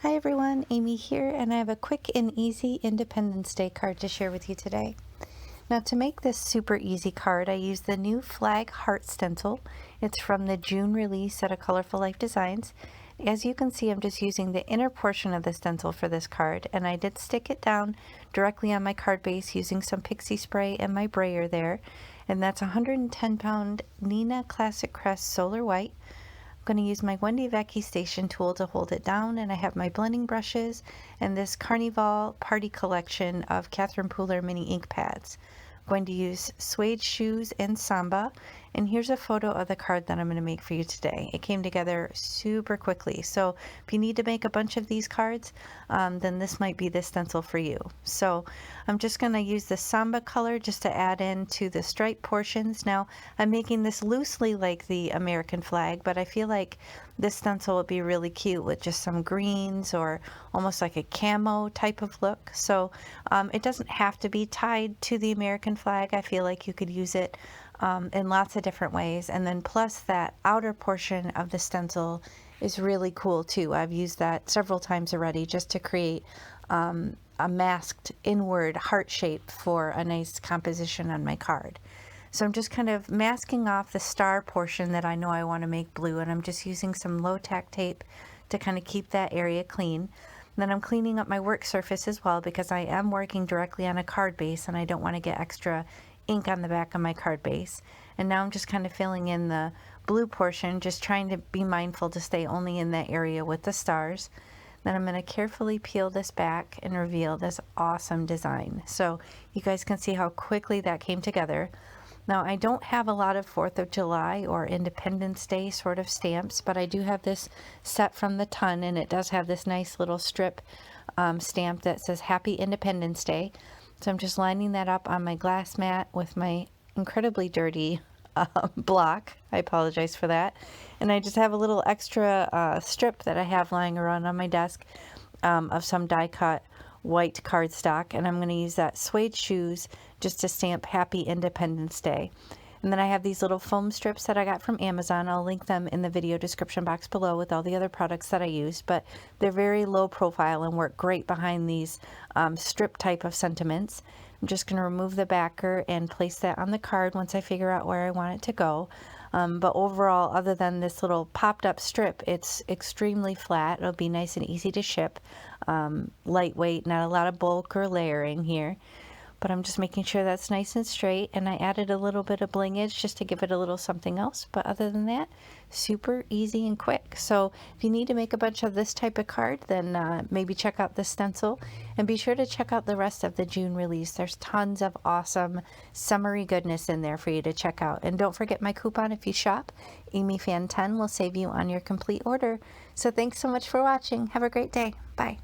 Hi everyone, Amy here, and I have a quick and easy Independence Day card to share with you today. Now to make this super easy card, I use the new flag heart stencil. It's from the June release at a Colorful Life Designs. As you can see, I'm just using the inner portion of the stencil for this card, and I did stick it down directly on my card base using some pixie spray and my brayer there. And that's 110 pound Nina Classic Crest Solar White. I'm going to use my Wendy Vecchi station tool to hold it down, and I have my blending brushes and this Carnival Party collection of Catherine Pooler mini ink pads. I'm going to use suede shoes and samba, and here's a photo of the card that I'm going to make for you today. It came together super quickly, so if you need to make a bunch of these cards, then this might be the stencil for you. So I'm just going to use the samba color just to add in to the stripe portions. Now I'm making this loosely like the American flag, but I feel like this stencil would be really cute with just some greens or almost like a camo type of look. So it doesn't have to be tied to the American flag. I feel like you could use it in lots of different ways. And then plus that outer portion of the stencil is really cool too. I've used that several times already just to create a masked inward heart shape for a nice composition on my card. So I'm just kind of masking off the star portion that I know I want to make blue, and I'm just using some low tack tape to kind of keep that area clean. Then I'm cleaning up my work surface as well because I am working directly on a card base and I don't want to get extra ink on the back of my card base. And now I'm just kind of filling in the blue portion, just trying to be mindful to stay only in that area with the stars. Then I'm going to carefully peel this back and reveal this awesome design. So you guys can see how quickly that came together. Now I don't have a lot of 4th of July or Independence Day sort of stamps, but I do have this set from the Ton, and it does have this nice little strip stamp that says Happy Independence Day. So I'm just lining that up on my glass mat with my incredibly dirty block. I apologize for that. And I just have a little extra strip that I have lying around on my desk of some die cut white cardstock, and I'm going to use that suede shoes just to stamp Happy Independence Day. And then I have these little foam strips that I got from Amazon. I'll link them in the video description box below with all the other products that I used, but they're very low profile and work great behind these strip type of sentiments. I'm just going to remove the backer and place that on the card once I figure out where I want it to go. But overall, other than this little popped up strip, it's extremely flat. It'll be nice and easy to ship. Lightweight, not a lot of bulk or layering here. But I'm just making sure that's nice and straight, and I added a little bit of blingage just to give it a little something else. But other than that, super easy and quick. So if you need to make a bunch of this type of card, then maybe check out the stencil, and be sure to check out the rest of the June release. There's tons of awesome summery goodness in there for you to check out. And don't forget my coupon if you shop. AmyFan10 will save you on your complete order. So thanks so much for watching. Have a great day. Bye.